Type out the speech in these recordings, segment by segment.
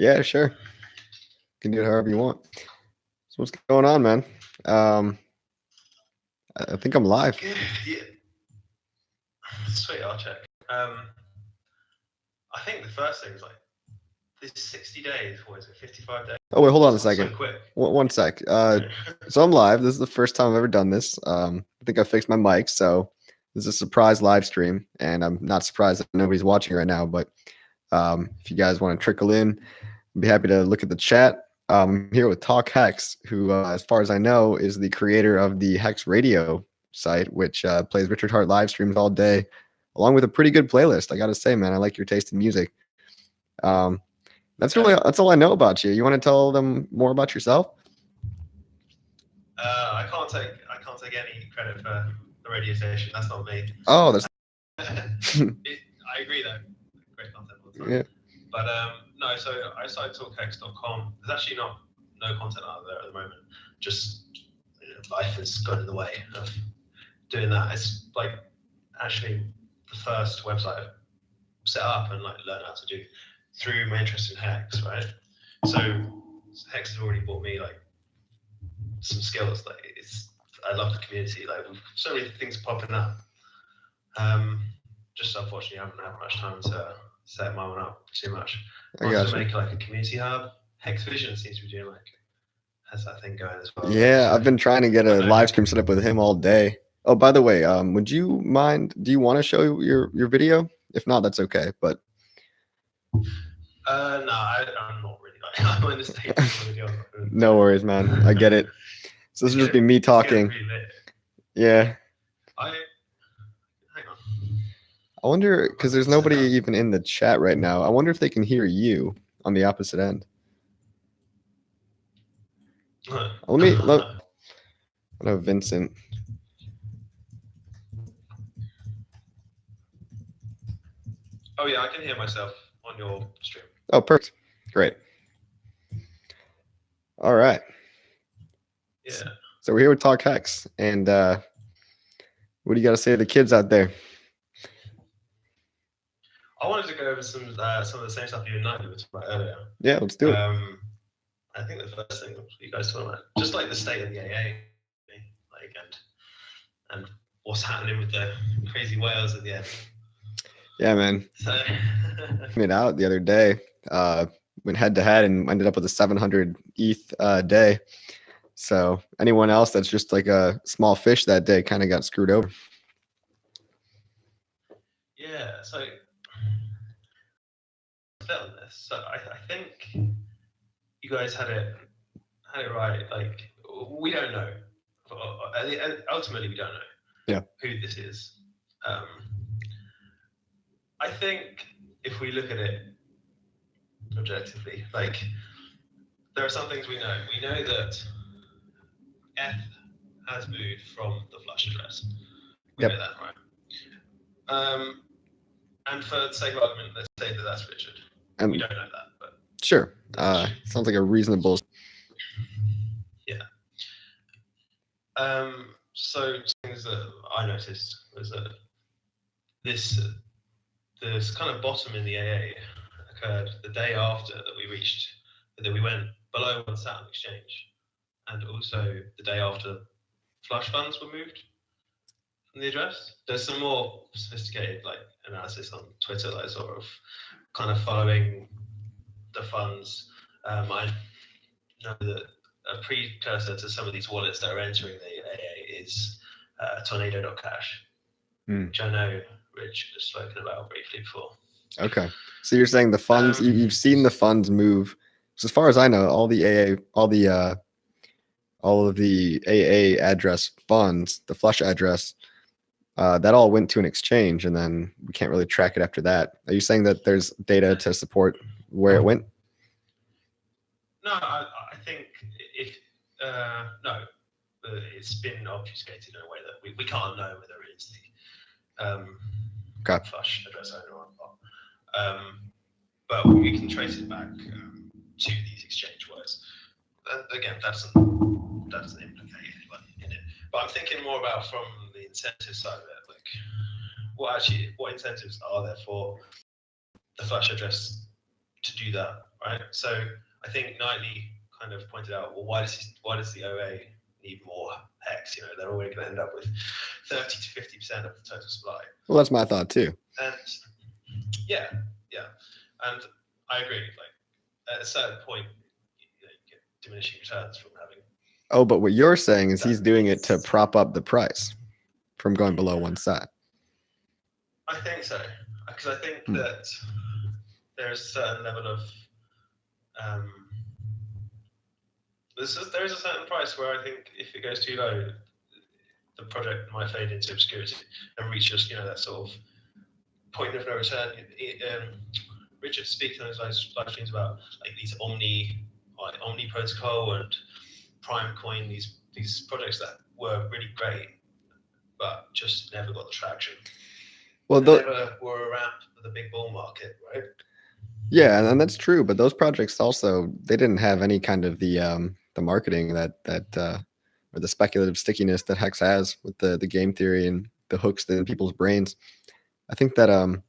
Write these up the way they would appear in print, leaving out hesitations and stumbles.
Yeah, sure. You can do it however you want. So what's going on, man? I think I'm live. Good. Yeah. Sweet. I'll check. I think the first thing is like this 60 days. What is it? 55 days. Oh wait, hold on a It's gone second. So quick. One sec. So I'm live. This is the first time I've ever done this. I think I fixed my mic, so this is a surprise live stream, and I'm not surprised that nobody's watching right now. But if you guys want to trickle in, I'd be happy to look at the chat. I'm here with Talk Hex, who, as far as I know, is the creator of the Hex Radio site, which plays Richard Hart live streams all day, along with a pretty good playlist. I got to say, man, I like your taste in music. That's all I know about you. You want to tell them more about yourself? I can't take any credit for the radio station. That's not me. Oh, that's. I agree though. Great content all the time. Yeah. But no. So I started talkhex.com. There's actually no content out there at the moment. Just life has got in the way of doing that. It's like actually the first website I've set up and like learn how to do through my interest in Hex, right? So Hex has already brought me like some skills. Like I love the community. Like so many things popping up. Just unfortunately, I haven't had much time to set my one up too much. I want to make like a community hub. Hex Vision seems to be doing like has that thing going as well. Yeah, so, I've been trying to get a live stream set up with him all day. Oh, by the way, would you mind? Do you want to show your video? If not, that's okay. But no, I'm not really. Like, I'm in the state of video. No worries, man. I get it. So this will just be me talking. Yeah. Hang on. I wonder, because there's nobody even in the chat right now. I wonder if they can hear you on the opposite end. Let no, Vincent. Oh yeah, I can hear myself on your stream. Oh, perfect. Great. All right. Yeah. So we're here with Talk Hex, and what do you got to say to the kids out there? I wanted to go over some of the same stuff you and I were talking about earlier. Yeah, let's do it. I think the first thing you guys talking about, just like the state of the AA, like and what's happening with the crazy whales at the end. Yeah, man. So made out the other day. Went head to head and ended up with a 700 ETH day. So anyone else that's just like a small fish that day kind of got screwed over. Yeah. So on this. So I think you guys had it right. Like we don't know. Ultimately, we don't know who this is. I think if we look at it objectively, like there are some things we know. We know that F has moved from the flush address. We know that, right? And for the sake of argument, let's say that that's Richard. We don't know that, but sure. Sounds like a reasonable. Yeah. So things that I noticed was that this kind of bottom in the AA occurred the day after that we went below 1 sat on exchange, and also the day after flush funds were moved from the address. There's some more sophisticated like analysis on Twitter, like sort of kind of following the funds. I know that a precursor to some of these wallets that are entering the AA is tornado.cash, which I know Rich has spoken about briefly before. Okay, so you're saying the funds you've seen the funds move. So as far as I know, all of the AA address funds, the flush address, that all went to an exchange, and then we can't really track it after that. Are you saying that there's data to support where it went? No, I think it's been obfuscated in a way that we can't know whether it is the flush address owner or not. But we can trace it back to these exchange words. And again, that doesn't implicate anyone in it. But I'm thinking more about from the incentive side of it, like what incentives are there for the flush address to do that, right? So I think Knightley kind of pointed out, well, why does the OA need more hex? You know, they're always going to end up with 30 to 50% of the total supply. Well, that's my thought too. And yeah, and I agree. Like at a certain point, you get diminishing returns from having. Oh, but what you're saying is he's doing it to prop up the price from going below 1 sat. I think so, because I think that there's a certain level of there is a certain price where I think if it goes too low, the project might fade into obscurity and reach just that sort of point of no return. Richard speaks on his live streams about like these Omni protocol and Prime Coin, these projects that were really great, but just never got the traction. Well, they never were around for the big bull market, right? Yeah, and that's true. But those projects also, they didn't have any kind of the marketing that or the speculative stickiness that Hex has with the game theory and the hooks in people's brains. I think that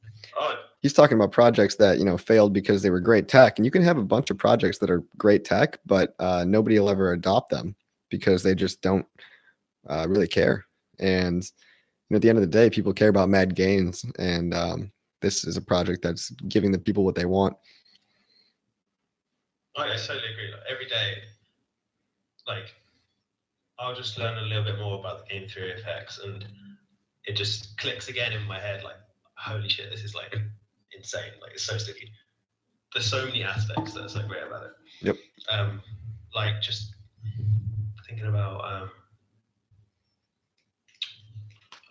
he's talking about projects that failed because they were great tech, and you can have a bunch of projects that are great tech, but nobody will ever adopt them because they just don't really care. And at the end of the day, people care about mad gains, and this is a project that's giving the people what they want. I totally agree. Like, every day, like I'll just learn a little bit more about the game theory of Hex, and it just clicks again in my head. Like, holy shit, this is like insane. Like, it's so sticky. There's so many aspects that are so great about it. Yep. Like just thinking about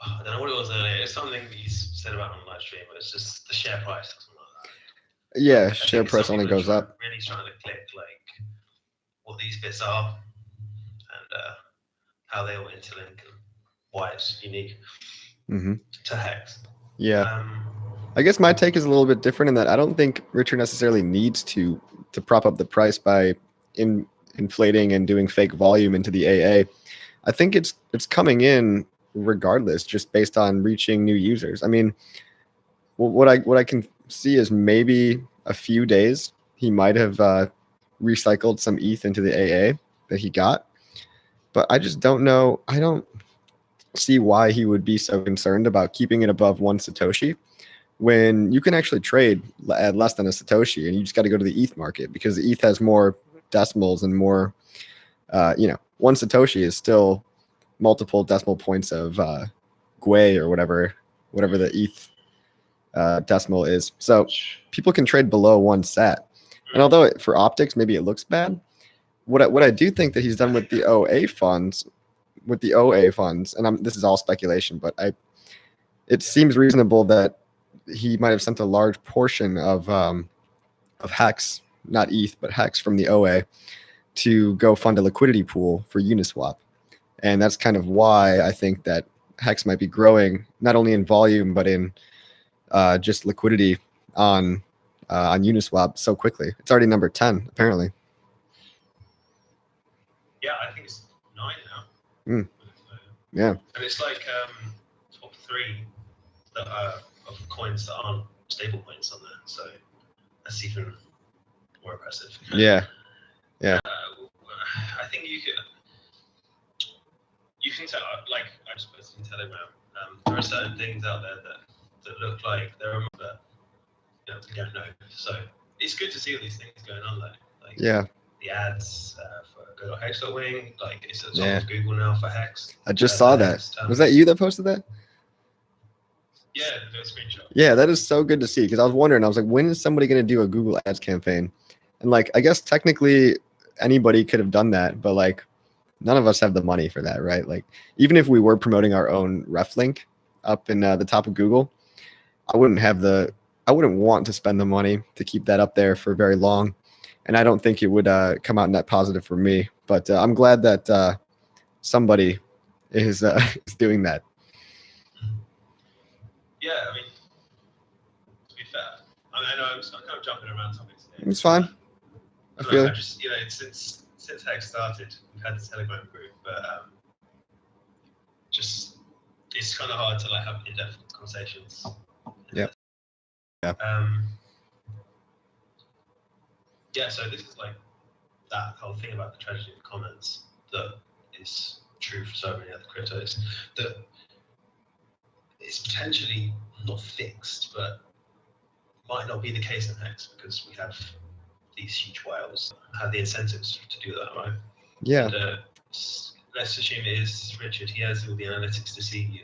I don't know what it was earlier. It's something that you said about on the live stream, but it's just the share price or something like that. Yeah, I share price only goes up. Really trying to click like what these bits are and how they all interlink and why it's unique to Hex. Yeah. I guess my take is a little bit different in that I don't think Richard necessarily needs to prop up the price by inflating and doing fake volume into the AA. I think it's coming in regardless, just based on reaching new users. I mean, what I can see is maybe a few days he might have recycled some ETH into the AA that he got, but I just don't know. I don't see why he would be so concerned about keeping it above 1 Satoshi when you can actually trade at less than a Satoshi, and you just got to go to the ETH market because the ETH has more decimals and more, 1 Satoshi is still multiple decimal points of Gwei or whatever the ETH decimal is. So people can trade below 1 sat. And although for optics, maybe it looks bad, what I do think that he's done with the OA funds, and this is all speculation, but it seems reasonable that he might have sent a large portion of Hex, not ETH, but Hex from the OA to go fund a liquidity pool for Uniswap. And that's kind of why I think that Hex might be growing, not only in volume, but in just liquidity on Uniswap so quickly. It's already number 10, apparently. Yeah, I think it's 9 now. Yeah. And it's like top 3 that are of coins that aren't stable coins on there. So that's even more impressive. Yeah. I think you can tell, like I just posted in Telegram, there are certain things out there that look like they're a that we don't know. So it's good to see all these things going on there. Like the ads for go.hex.wing, like it's on with Google now for Hex. I just saw that. Was that you that posted that? Yeah, do a screenshot. Yeah, that is so good to see because I was wondering, I was like, when is somebody going to do a Google Ads campaign? And like, I guess technically anybody could have done that, but like none of us have the money for that, right? Like even if we were promoting our own ref link up in the top of Google, I wouldn't want to spend the money to keep that up there for very long. And I don't think it would come out net positive for me, but I'm glad that somebody is doing that. Yeah, I mean, to be fair, I know I'm kind of jumping around topics here. It's fine. I feel like I just, since Hex started, we've had this Telegram group, but just it's kind of hard to like have in-depth conversations. Yeah. I yeah, so this is like that whole thing about the tragedy of commons that is true for so many other cryptos, that it's potentially not fixed, but might not be the case in Hex because we have these huge whales that have the incentives to do that, right? Yeah. And let's assume it is Richard. He has all the analytics to see,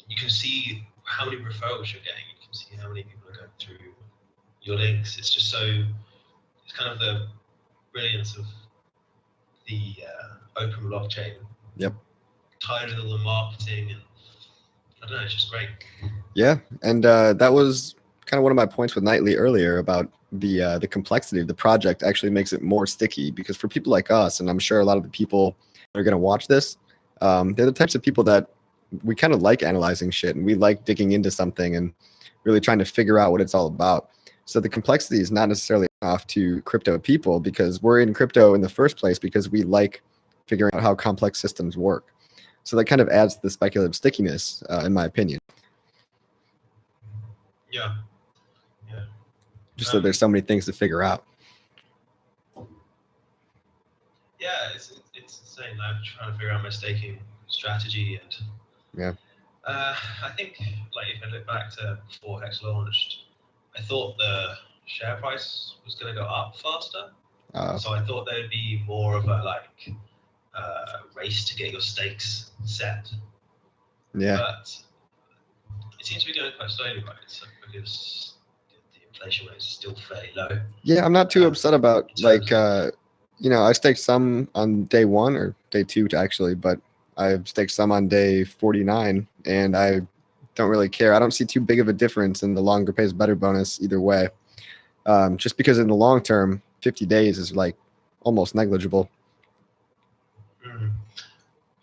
you can see how many referrals you're getting. You can see how many people are going through your links. It's just it's kind of the brilliance of the open blockchain. Yep. Tied with all the marketing, and I don't know, it's just great. Yeah, and that was kind of one of my points with Nightly earlier about the complexity of the project actually makes it more sticky, because for people like us, and I'm sure a lot of the people that are going to watch this, they're the types of people that we kind of like analyzing shit, and we like digging into something and really trying to figure out what it's all about. So the complexity is not necessarily off to crypto people, because we're in crypto in the first place because we like figuring out how complex systems work. So that kind of adds to the speculative stickiness, in my opinion. Yeah. Just that there's so many things to figure out. Yeah, it's insane. I'm trying to figure out my staking strategy, and yeah, I think like if I look back to before Hex launched, I thought the share price was going to go up faster. So I thought there'd be more of a race to get your stakes set. Yeah. But it seems to be going quite slowly, right? So because the inflation rate is still fairly low. Yeah, I'm not too upset about I staked some on day 1 or day 2 actually, but I've staked some on day 49, and I don't really care. I don't see too big of a difference in the longer pays better bonus either way. Just because in the long term, 50 days is like almost negligible.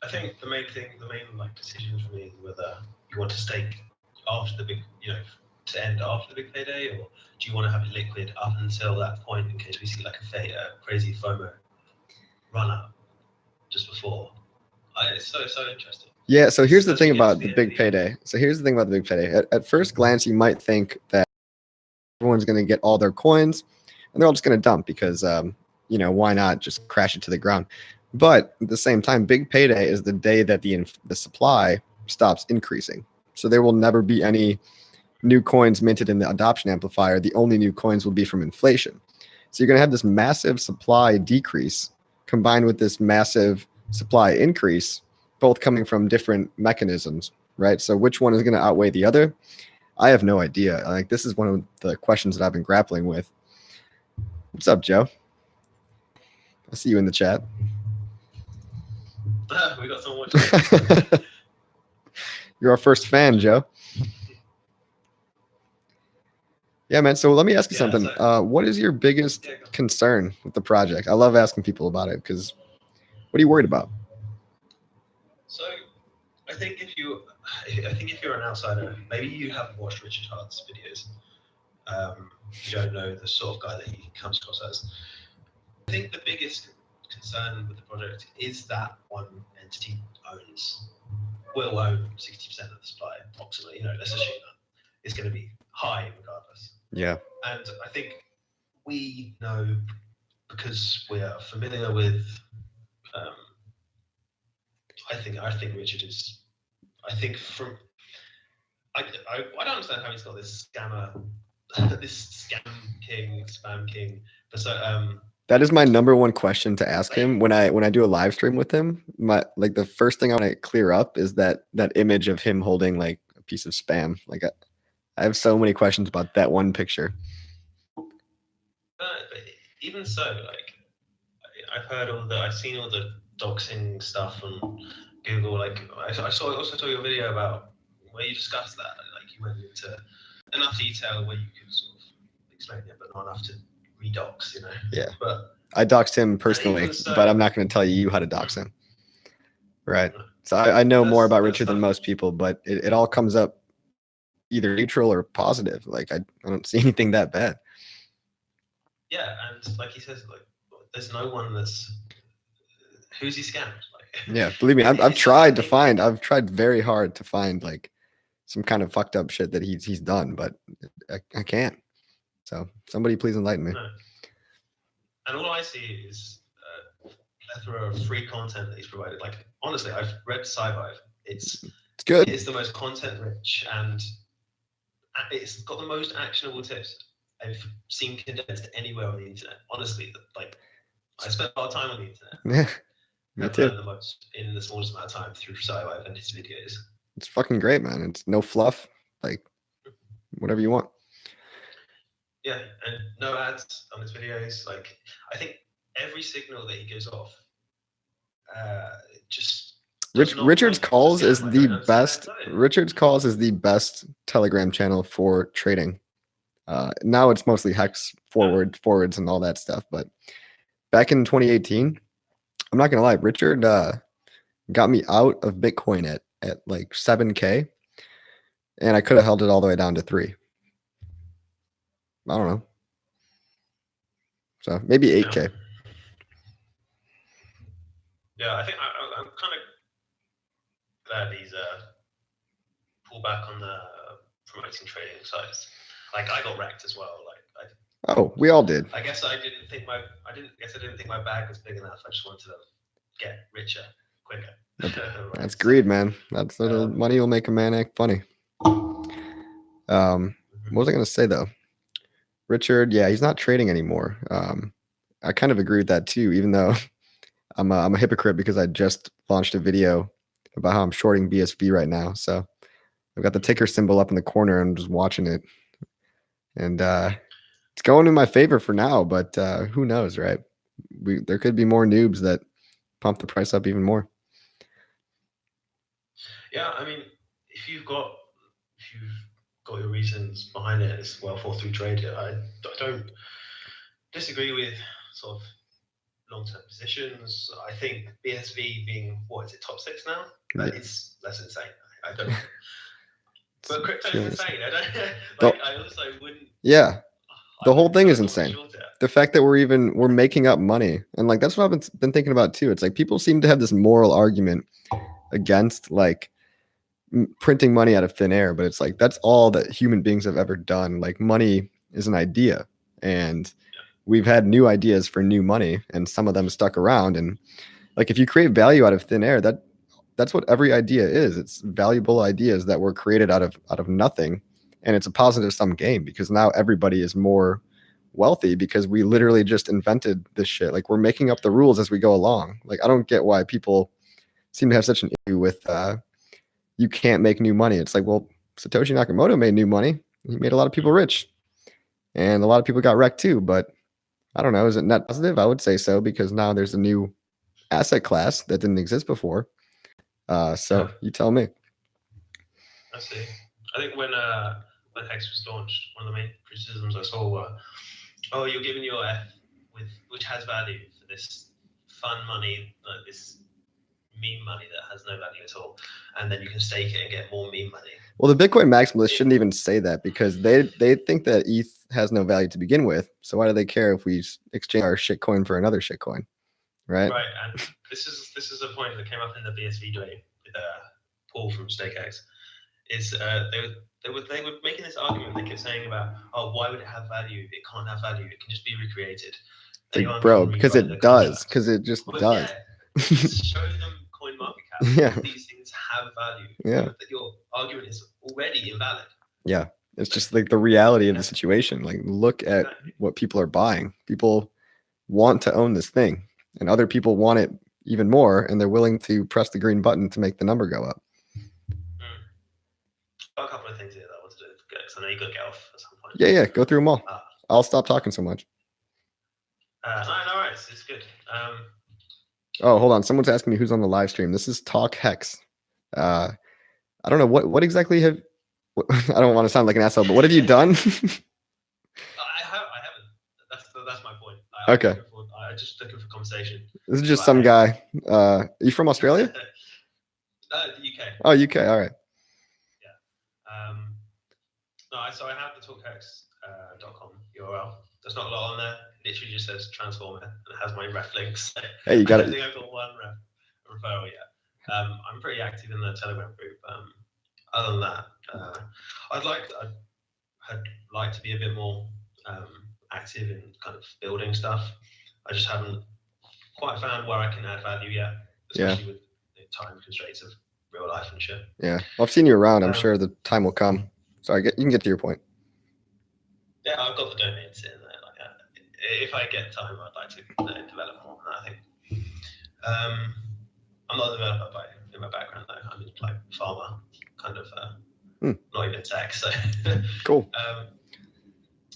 I think the main decision for me is whether you want to stake after the big, to end after the big payday, or do you want to have it liquid up until that point in case we see like a crazy FOMO run up just before? It's so interesting. Yeah, so here's the thing about the big payday. At first glance, you might think that everyone's going to get all their coins and they're all just going to dump because, why not just crash it to the ground? But at the same time, big payday is the day that the supply stops increasing. So there will never be any new coins minted in the adoption amplifier. The only new coins will be from inflation. So you're going to have this massive supply decrease combined with this massive supply increase, both coming from different mechanisms, right? So which one is going to outweigh the other? I have no idea. Like, this is one of the questions that I've been grappling with. What's up, Joe? I see you in the chat. We got someone watching. You're our first fan, Joe. Yeah, man. So let me ask you something. What is your biggest concern with the project? I love asking people about it, because what are you worried about? So I think if you're an outsider, maybe you haven't watched Richard Hart's videos. You don't know the sort of guy that he comes across as. I think the biggest concern with the project is that one entity will own 60% of the supply approximately. Let's assume that it's going to be high regardless. Yeah. And I think we know, because we are familiar with. I think Richard is. I think from. I don't understand how he's got this scammer, this spam king. So that is my number one question to ask him when I do a live stream with him. The first thing I want to clear up is that image of him holding like a piece of spam. Like, I have so many questions about that one picture. But even so, like, I've seen all the doxing stuff on Google. Like, I also saw your video about where you discussed that. Like, you went into enough detail where you could sort of explain it, but not enough to redox, Yeah. But I doxed him personally, but I'm not going to tell you how to dox him. Right. So I know more about Richard than most people, but it all comes up either neutral or positive. Like, I don't see anything that bad. Yeah, and like he says, like, there's no one who's he scammed. Like, yeah, believe me, I've tried very hard to find like some kind of fucked up shit that he's done, but I can't. So somebody please enlighten me. No. And all I see is a plethora of free content that he's provided. Like, honestly, I've read SciVive. It's good. It's the most content rich, and it's got the most actionable tips I've seen condensed anywhere on the internet. Honestly, like, I spent a lot of time on the internet. Yeah, me I've too. learned the most in the smallest amount of time through SciVive and his videos. It's fucking great, man. It's no fluff, like whatever you want. Yeah, and no ads on his videos. Like, I think every signal that he gives off, just Richard's calls is the best. Richard's calls is the best Telegram channel for trading. Now it's mostly hex forwards and all that stuff. But back in 2018, I'm not gonna lie, Richard got me out of Bitcoin at like 7K, and I could have held it all the way down to 3. I don't know. So maybe 8K. Yeah, I think I'm kind of glad he's pulled back on the promoting trading sites. Like, I got wrecked as well. Like, we all did. I guess I didn't think my bag was big enough. I just wanted to get richer quicker. That's greed, man. That's money will make a man act funny. What was I gonna say though? Richard, yeah, he's not trading anymore. I kind of agree with that too, even though I'm a hypocrite because I just launched a video about how I'm shorting BSV right now. So I've got the ticker symbol up in the corner and I'm just watching it. And it's going in my favor for now, but who knows, right? There could be more noobs that pump the price up even more. Yeah, I mean, if you've got your reasons behind it, it's well thought through trade. I don't disagree with sort of long-term positions. I think BSV being, what is it, top 6 now? That's insane. I don't. But crypto is insane. I don't. I also wouldn't. Yeah. The whole thing is insane. The fact that we're making up money, and like that's what I've been thinking about too. It's like people seem to have this moral argument against like printing money out of thin air, but it's like that's all that human beings have ever done. Like money is an idea, and we've had new ideas for new money, and some of them stuck around. And like if you create value out of thin air, that's what every idea is. It's valuable ideas that were created out of nothing, and it's a positive sum game because now everybody is more wealthy because we literally just invented this shit. Like we're making up the rules as we go along. Like I don't get why people seem to have such an issue with you can't make new money. It's like, well, Satoshi Nakamoto made new money. He made a lot of people rich, and a lot of people got wrecked too. But I don't know. Is it net positive? I would say so because now there's a new asset class that didn't exist before. So you tell me. I see. I think when Hex was launched, one of the main criticisms I saw were, "Oh, you're giving your F which has value for this fun money, like this meme money that has no value at all, and then you can stake it and get more meme money." Well, the Bitcoin maximalists shouldn't even say that because they think that ETH has no value to begin with. So why do they care if we exchange our shitcoin for another shitcoin, right? Right, and this is a point that came up in the BSV debate with Paul from StakeX. Is they were making this argument. They kept saying about, oh, why would it have value? It can't have value. It can just be recreated. Like, bro, because it does. Because it just does. Yeah, just show them coin market cap. Yeah. These things have value. Yeah. That your argument is already invalid. Yeah. It's just like the reality of the situation. Like, look at what people are buying. People want to own this thing, and other people want it even more, and they're willing to press the green button to make the number go up. Got a couple of things here that I want to do because I know you got to get off at some point. Yeah. Go through them all. I'll stop talking so much. No worries. It's good. Oh, hold on. Someone's asking me who's on the live stream. This is Talk Hex. I don't know what exactly have. I don't want to sound like an asshole, but what have you done? I haven't. That's my point. Okay. I just looking for conversation. This is just some guy. Are you from Australia? The UK. Oh, UK. All right. Yeah. No, so I have the talkhex.com URL. There's not a lot on there. It literally just says transformer and it has my ref links. Hey, you got it. I think I've got one referral yet. I'm pretty active in the Telegram group. Other than that, I'd like to be a bit more active in kind of building stuff. I just haven't quite found where I can add value yet, especially with the time constraints of real life and shit. Yeah, well, I've seen you around. I'm sure the time will come. Sorry, you can get to your point. Yeah, I've got the domain sitting there. Like, if I get time, I'd like to develop more. I think I'm not a developer in my background though. I'm just like farmer, kind of not even tech. So cool.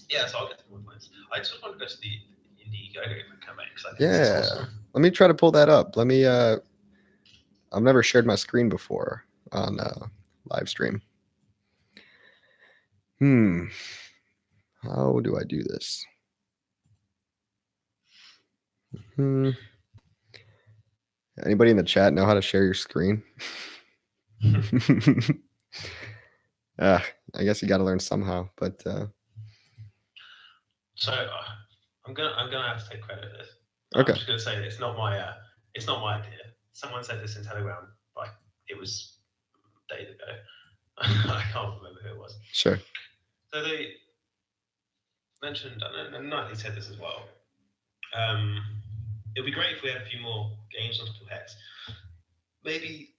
Yeah, so I'll get to more points. I just want to go to the Indiegogo campaign because I think Yeah, this is awesome. Let me try to pull that up. Let me. I've never shared my screen before on live stream. How do I do this? Anybody in the chat know how to share your screen? I guess you got to learn somehow, but so I'm gonna have to take credit for this. Okay. I'm just gonna say that it's not my idea. Someone said this in Telegram, like it was days ago. I can't remember who it was. Sure. So they mentioned, and Knightley said this as well. It'd be great if we had a few more games on Hex. Maybe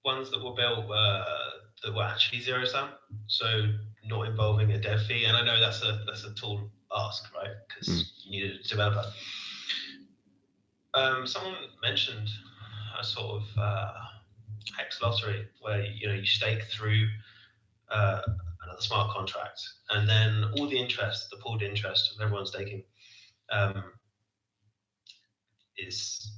ones that were built that were actually zero sum, so not involving a dev fee. And I know that's a tall ask, right? Because you need a developer. Someone mentioned a sort of hex lottery where you stake through another smart contract, and then all the interest, the pooled interest of everyone staking, is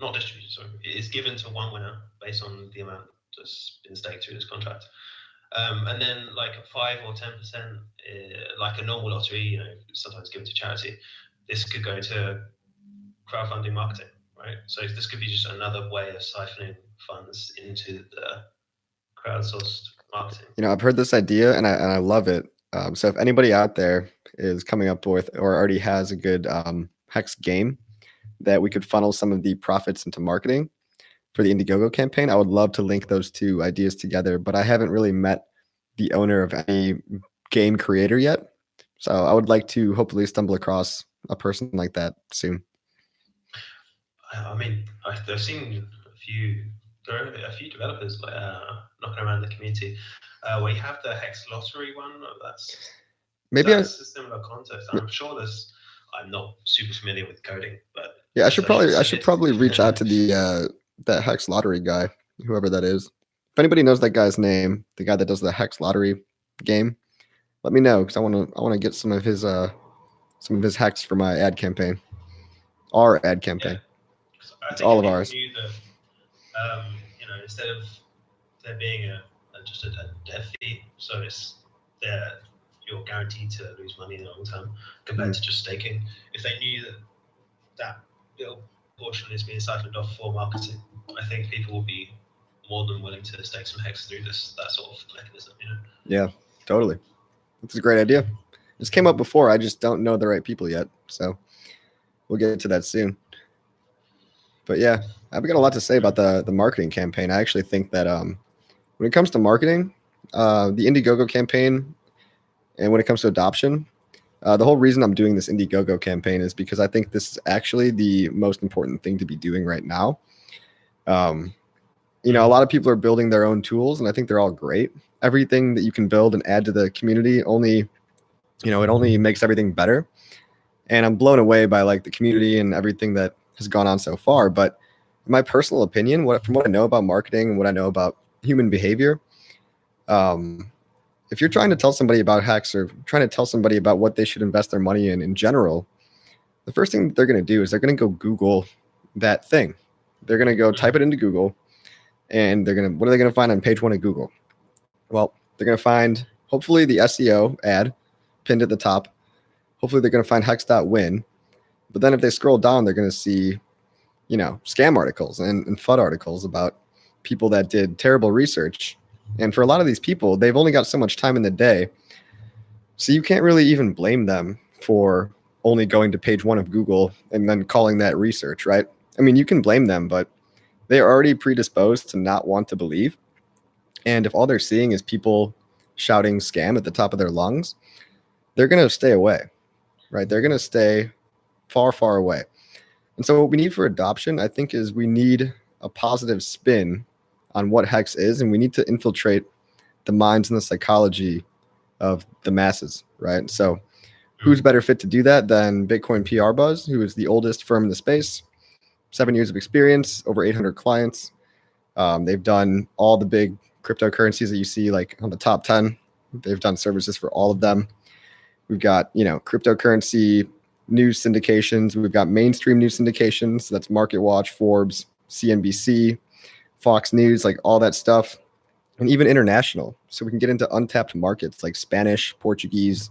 not distributed, sorry, it is given to one winner based on the amount that's been staked through this contract. And then like 5 or 10%, like a normal lottery, sometimes given to charity, this could go to crowdfunding marketing, right? So this could be just another way of siphoning funds into the crowdsourced marketing. I've heard this idea and I love it. So if anybody out there is coming up with or already has a good Hex game that we could funnel some of the profits into marketing for the Indiegogo campaign, I would love to link those two ideas together, but I haven't really met the owner of any game creator yet. So I would like to hopefully stumble across a person like that soon. I mean, I've seen there are a few developers knocking around the community. We have the Hex Lottery one. That's a similar concept. I'm sure I'm not super familiar with coding, but yeah, I should probably reach out to that Hex Lottery guy, whoever that is. If anybody knows that guy's name, the guy that does the Hex Lottery game, let me know because I want to get some of his hacks for my ad campaign. Our ad campaign. Yeah. It's all of ours. Knew that, instead of there being just a dev fee, so you're guaranteed to lose money in the long term compared to just staking. If they knew that little portion is being siphoned off for marketing, I think people will be more than willing to stake some hex through that sort of mechanism. Yeah, totally. That's a great idea. This came up before. I just don't know the right people yet, so we'll get to that soon. But yeah, I've got a lot to say about the marketing campaign. I actually think that when it comes to marketing, the Indiegogo campaign, and when it comes to adoption, the whole reason I'm doing this Indiegogo campaign is because I think this is actually the most important thing to be doing right now. A lot of people are building their own tools, and I think they're all great. Everything that you can build and add to the community it only makes everything better. And I'm blown away by like the community and everything that has gone on so far. But in my personal opinion, from what I know about marketing and what I know about human behavior, if you're trying to tell somebody about hacks or trying to tell somebody about what they should invest their money in general, the first thing they're going to do is they're going to go Google that thing. They're going to go type it into Google, and what are they going to find on page 1 of Google? Well, they're going to find hopefully the SEO ad pinned at the top. Hopefully they're going to find hex.win. But then if they scroll down, they're going to see, scam articles and FUD articles about people that did terrible research. And for a lot of these people, they've only got so much time in the day. So you can't really even blame them for only going to page 1 of Google and then calling that research, right? I mean, you can blame them, but they are already predisposed to not want to believe. And if all they're seeing is people shouting scam at the top of their lungs, they're going to stay away, right? They're going to stay far, far away. And so what we need for adoption, I think, is we need a positive spin on what Hex is, and we need to infiltrate the minds and the psychology of the masses, right? So who's better fit to do that than Bitcoin PR Buzz, who is the oldest firm in the space, 7 years of experience, over 800 clients. They've done all the big cryptocurrencies that you see like on the top 10. They've done services for all of them. We've got, cryptocurrency news syndications. We've got mainstream news syndications. So that's MarketWatch, Forbes, CNBC, Fox News, like all that stuff. And even international. So we can get into untapped markets like Spanish, Portuguese,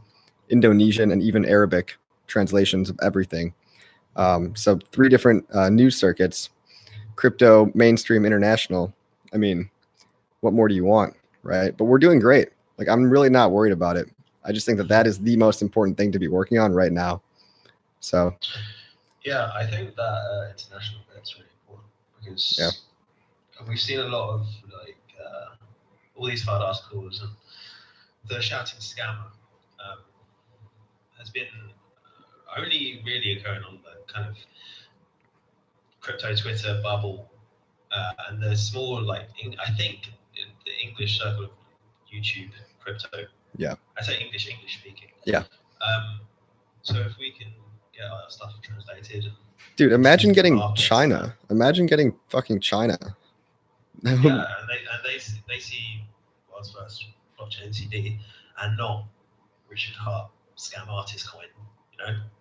Indonesian, and even Arabic translations of everything. So 3 different news circuits, crypto, mainstream, international. I mean, what more do you want, right? But we're doing great. Like, I'm really not worried about it. I just think that is the most important thing to be working on right now. So, yeah, I think that international bit's really important because we've seen a lot of like all these FUD articles, and the shouting scammer has been only really occurring on the kind of crypto Twitter bubble and the small, like, I think the English circle of YouTube crypto. Yeah. I say English speaking. Yeah. So if we can get our stuff translated. Dude, imagine getting markets, China. Imagine getting fucking China. Yeah, and they see world's first blockchain CD and not Richard Hart scam artist coin.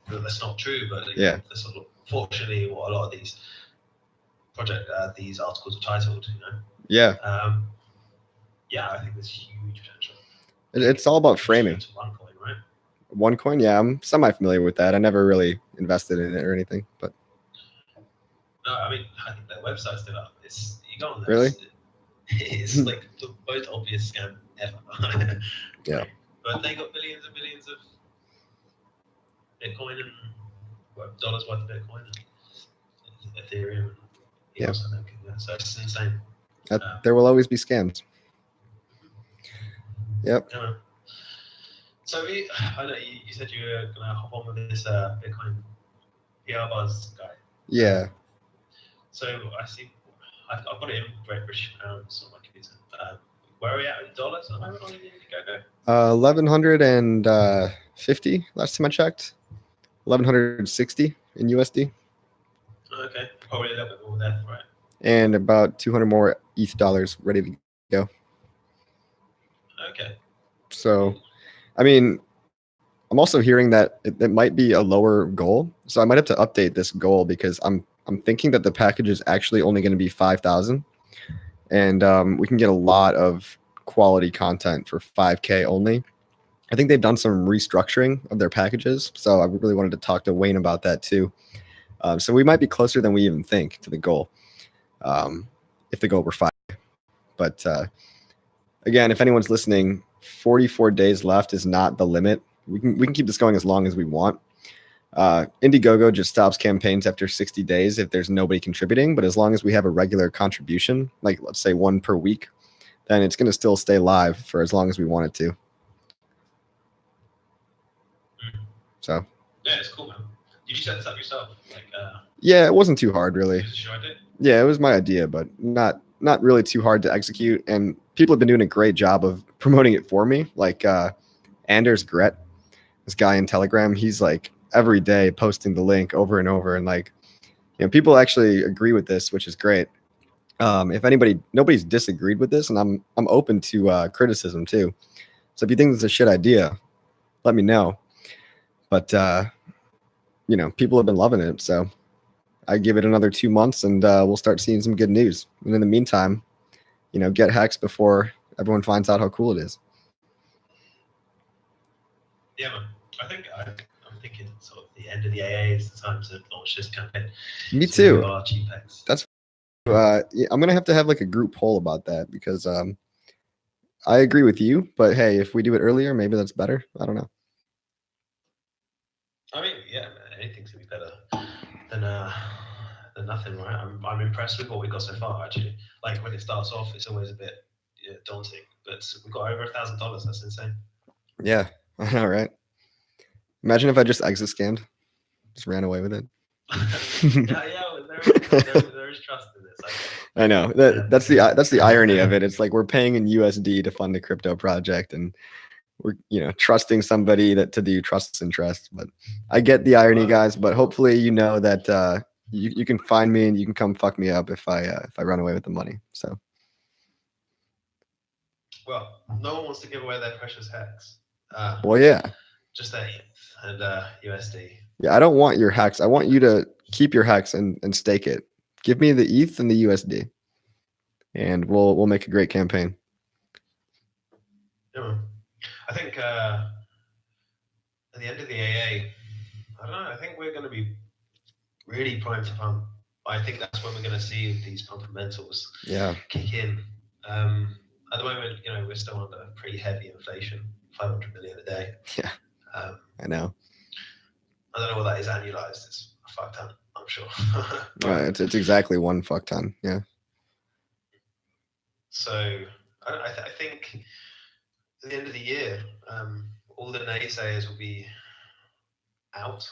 That's not true, but that's sort of, fortunately what a lot of these these articles are titled. Yeah, I think there's huge potential. It's all about framing. OneCoin, right? OneCoin, yeah, I'm semi-familiar with that. I never really invested in it or anything, but no, I mean, I think their website's still up. You go on there. Really? It's like the most obvious scam ever. Yeah. But they got billions and billions of Bitcoin and dollars worth of Bitcoin and Ethereum. Yeah. So it's insane. There will always be scams. Yep. So I know you said you were going to hop on with this Bitcoin PR Buzz guy. Yeah. So I see, I've got it in Great British pounds on my computer. Where are we at in dollars at the moment on Indiegogo? 1150 last time I checked. 1160 in USD. Okay, probably a little bit more there, right? And about 200 more ETH dollars ready to go. Okay. So, I mean, I'm also hearing that it might be a lower goal. So I might have to update this goal because I'm thinking that the package is actually only going to be 5,000, and we can get a lot of quality content for 5K only. I think they've done some restructuring of their packages, so I really wanted to talk to Wayne about that too. So we might be closer than we even think to the goal, if the goal were 5. But again, if anyone's listening, 44 days left is not the limit. We can keep this going as long as we want. Indiegogo just stops campaigns after 60 days if there's nobody contributing. But as long as we have a regular contribution, like let's say 1 per week, then it's going to still stay live for as long as we want it to. So. Yeah, it's cool, man. Did you set this up yourself? Yeah, it wasn't too hard, really. Was it your idea? Yeah, it was my idea, but not really too hard to execute. And people have been doing a great job of promoting it for me. Like Anders Gret, this guy in Telegram, he's like every day posting the link over and over, and like, people actually agree with this, which is great. If nobody's disagreed with this, and I'm open to criticism too. So if you think this is a shit idea, let me know. But people have been loving it, so I give it another 2 months, and we'll start seeing some good news. And in the meantime, get Hex before everyone finds out how cool it is. Yeah, man. I'm thinking sort of the end of the AA is the time to launch this campaign. Me too. That's I'm gonna have to have like a group poll about that because I agree with you, but hey, if we do it earlier, maybe that's better. I don't know. I mean, yeah, anything's gonna be better than nothing, right? I'm impressed with what we got so far. Actually, like when it starts off, it's always a bit daunting, but we got over $1,000. That's insane. Yeah, I know, right? Imagine if I just exit scammed, just ran away with it. Yeah, well, there is trust in this. I know that's the irony of it. It's like we're paying in USD to fund a crypto project, and we're trusting somebody that to do trust and trust. But I get the irony, guys. But hopefully, that you can find me and you can come fuck me up if I run away with the money. So. Well, no one wants to give away their precious hex. Well, yeah. Just their ETH and USD. Yeah, I don't want your hex. I want you to keep your hex and stake it. Give me the ETH and the USD, and we'll make a great campaign. Yeah, I think at the end of the AA, I don't know. I think we're going to be really primed to pump. I think that's when we're going to see these fundamentals kick in. At the moment, we're still under pretty heavy inflation, 500 million a day. Yeah, I know. I don't know what that is annualized. It's a fuck ton, I'm sure. It's exactly one fuck ton. Yeah. So I think at the end of the year, all the naysayers will be out.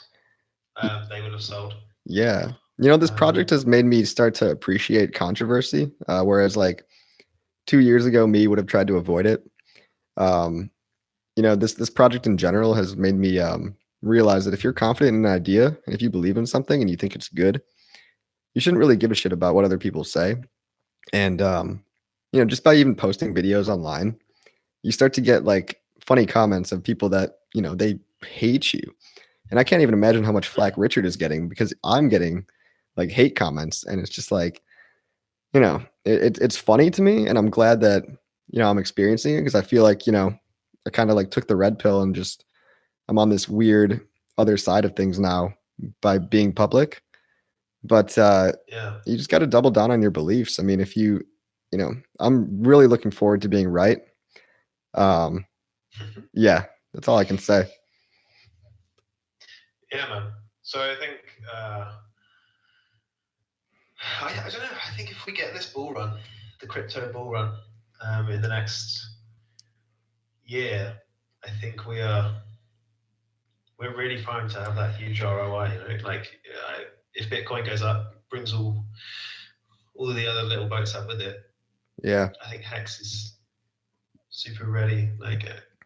They would have sold. Yeah. This project has made me start to appreciate controversy, whereas like 2 years ago, me would have tried to avoid it. This project in general has made me realize that if you're confident in an idea and if you believe in something and you think it's good, you shouldn't really give a shit about what other people say. And just by even posting videos online, you start to get like funny comments of people that they hate you. And I can't even imagine how much flack Richard is getting, because I'm getting like hate comments, and it's just like, it's funny to me, and I'm glad that I'm experiencing it, because I feel like I kind of like took the red pill and just I'm on this weird other side of things now by being public. But you just got to double down on your beliefs. I mean, if I'm really looking forward to being right. Yeah, that's all I can say. Yeah, man. So I think I don't know. I think if we get this bull run, the crypto bull run, in the next year, I think we're really primed to have that huge ROI. If Bitcoin goes up, brings all of the other little boats up with it. Yeah, I think Hex is super ready.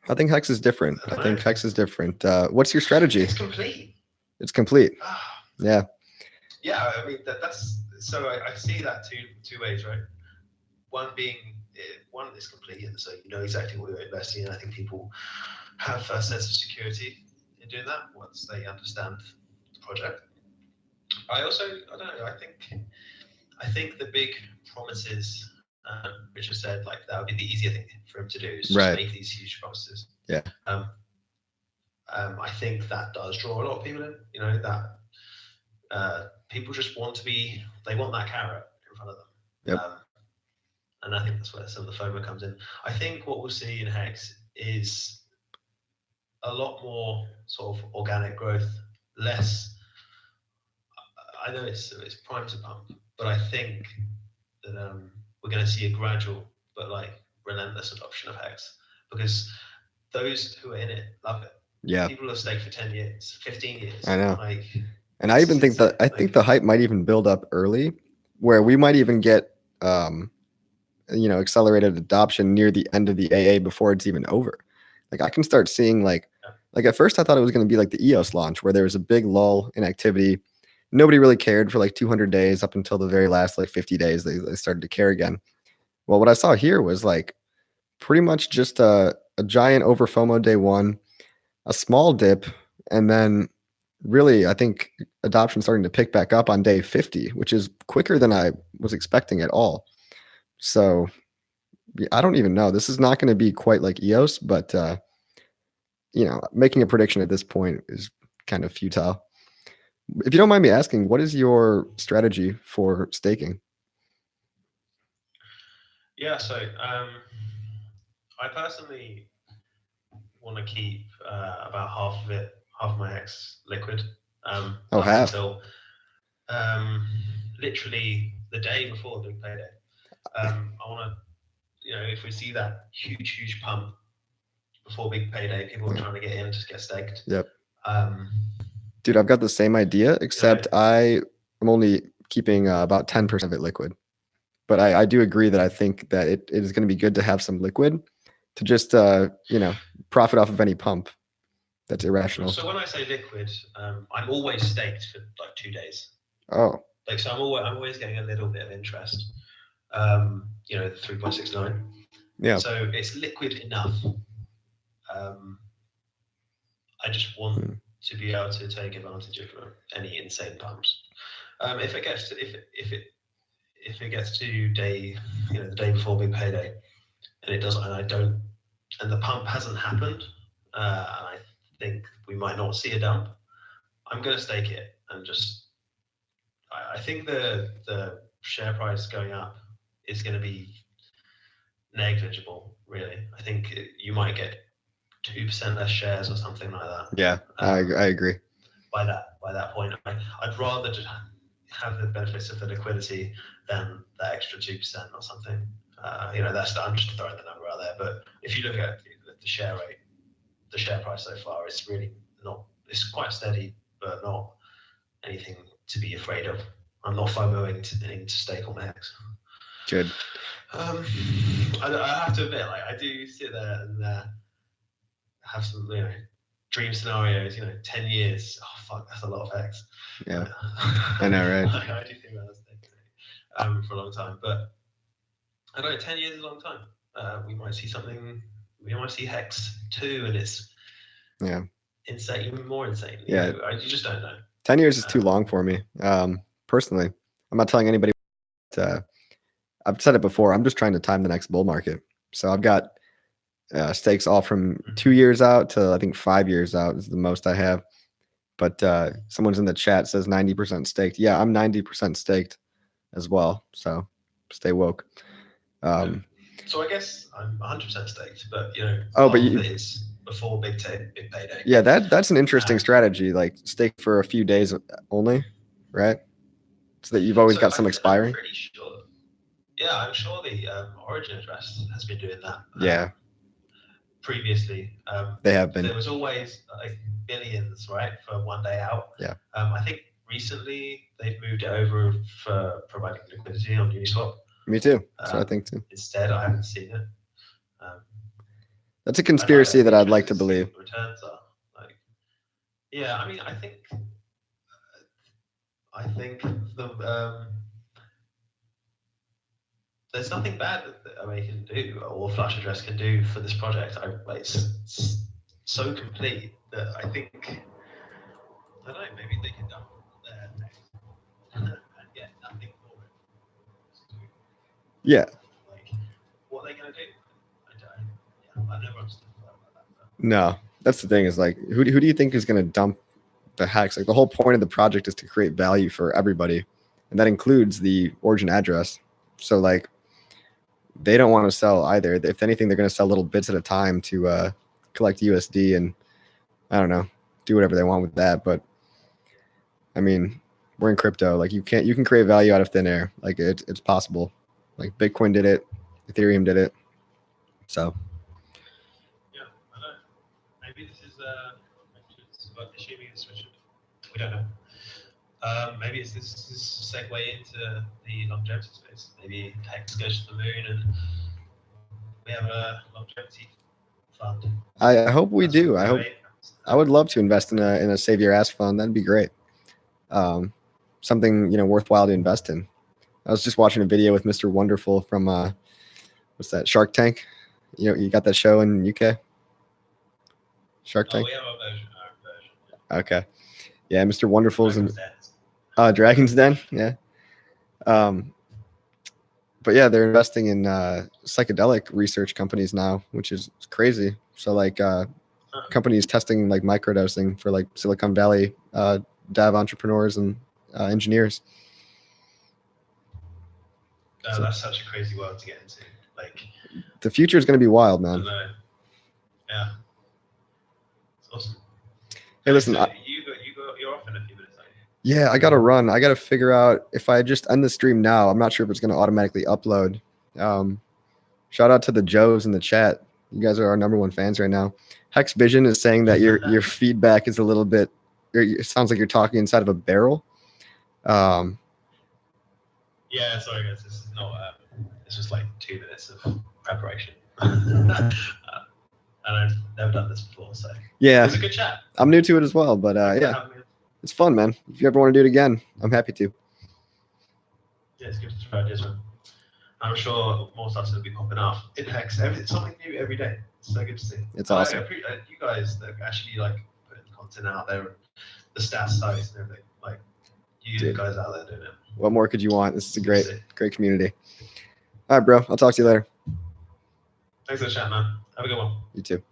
I think Hex is different. I think Hex is different. What's your strategy? It's complete. It's complete. Yeah. Yeah, I mean that's so I see that two ways, right? One is complete, and so you know exactly what you're investing in. I think people have a sense of security in doing that once they understand the project. I don't know. I think the big promises, Richard said, like that would be the easier thing for him to do, is just make these huge promises. Yeah. I think that does draw a lot of people in. That people just they want that carrot in front of them. Yep. And I think that's where some of the FOMO comes in. I think what we'll see in Hex is a lot more sort of organic growth, less. I know it's prime to pump, but I think that we're going to see a gradual but like relentless adoption of Hex, because those who are in it love it. Yeah. People have stayed for 10 years, 15 years. I know. And I even think that the hype might even build up early, where we might even get accelerated adoption near the end of the AA before it's even over. Like I can start seeing like at first I thought it was going to be like the EOS launch, where there was a big lull in activity. Nobody really cared for like 200 days up until the very last like 50 days. They started to care again. Well, what I saw here was like pretty much just a giant over FOMO day one, a small dip, and then really I think adoption starting to pick back up on day 50, which is quicker than I was expecting at all. So I don't even know. This is not going to be quite like EOS, but making a prediction at this point is kind of futile. If you don't mind me asking, what is your strategy for staking? Yeah, so I personally want to keep about half of my Hex liquid. Half. Until literally the day before the big payday. I want to if we see that huge pump before big payday, people are trying to get in to get staked. Yep. Um, Dude, I've got the same idea, except I am only keeping about 10% of it liquid. But I do agree that I think that it is going to be good to have some liquid to just profit off of any pump that's irrational. So when I say liquid, I'm always staked for like 2 days. Oh. Like, so I'm always getting a little bit of interest. The 3.69. Yeah. So it's liquid enough. I just want to be able to take advantage of any insane pumps. If it gets to if it gets to day, the day before big payday, and it doesn't, and the pump hasn't happened, and I think we might not see a dump, I'm going to stake it and just. I think the share price going up is going to be negligible. Really, I think you might get 2% less shares or something like that. Yeah, I agree. By that point, I'd rather just have the benefits of the liquidity than the extra 2% or something. I'm just throwing the number out there. But if you look at the share rate, the share price so far, it's really not. It's quite steady, but not anything to be afraid of. I'm not FOMOing to stake on X. Good. I have to admit, I do sit there and have some, dream scenarios. 10 years. Oh fuck, that's a lot of X. Yeah, I know, right? I do think about that for a long time, but I know 10 years is a long time. We might see something. We might see Hex 2, and it's insane, even more insane. You just don't know. 10 years is too long for me. Personally, I'm not telling anybody. I've said it before. I'm just trying to time the next bull market. So I've got stakes all from 2 years out to I think 5 years out is the most I have. But someone's in the chat says 90% staked. Yeah, I'm 90% staked as well. So stay woke. So I guess I'm 100% staked, but it's before big payday. Yeah, that's an interesting strategy. Like stake for a few days only, right? So that you've always got some expiring. I'm pretty sure. Yeah, I'm sure the Origin address has been doing that. Yeah. Previously, they have been. There was always like billions, right, for 1 day out. Yeah. I think recently they've moved it over for providing liquidity on Uniswap. Me too. So I think too. Instead, I haven't seen it. That's a conspiracy that I'd like to believe. Returns are yeah. I mean, I think the there's nothing bad that Array can do or Flush Address can do for this project. It's so complete that I think I don't know. Maybe they can dump their next and get nothing for it. Yeah. Like, what are they going to do? I've never understood about that. No, that's the thing. Is like, who do you think is going to dump the hacks? Like, the whole point of the project is to create value for everybody, and that includes the origin address. So, like, they don't want to sell either. If anything, they're going to sell little bits at a time to collect USD, and I don't know, do whatever they want with that. But I mean, we're in crypto. Like, you can create value out of thin air. Like, it's possible. Like, Bitcoin did it, Ethereum did it. So. Maybe this is assuming it's switched. We don't know. Maybe this is a segue into the longevity space. Maybe Hex goes to the moon and we have a longevity fund. I hope we do. I would love to invest in a Save Your Ass fund. That'd be great. Something worthwhile to invest in. I was just watching a video with Mr. Wonderful from what's that, Shark Tank? You got that show in UK? Shark Tank? We have our version. Okay. Yeah, Mr. Wonderful's in Dragon's Den. Yeah. But yeah, they're investing in psychedelic research companies now, which is crazy. So like companies testing like microdosing for like Silicon Valley dev entrepreneurs and engineers. So that's such a crazy world to get into. Like, the future is going to be wild, man. Yeah. It's awesome. Hey, listen. You're off in a few minutes. Yeah, I got to run. I got to figure out if I just end the stream now. I'm not sure if it's going to automatically upload. Shout out to the Joes in the chat. You guys are our #1 fans right now. Hex Vision is saying that your feedback is a little bit. It sounds like you're talking inside of a barrel. Yeah, sorry guys. This is not. It's just like 2 minutes of preparation. And I've never done this before, so Yeah, it was a good chat. I'm new to it as well, but yeah, it's fun, man. If you ever want to do it again, I'm happy to. Yeah, it's good to try ideas, man. I'm sure more stuff's gonna be popping up in Hex. Something new every day. It's so good to see. It's awesome. I appreciate you guys that actually like putting content out there, the stats sites and everything. Like you guys out there doing it. What more could you want? This is a great community. All right, bro. I'll talk to you later. Thanks for the chat, man. Have a good one. You too.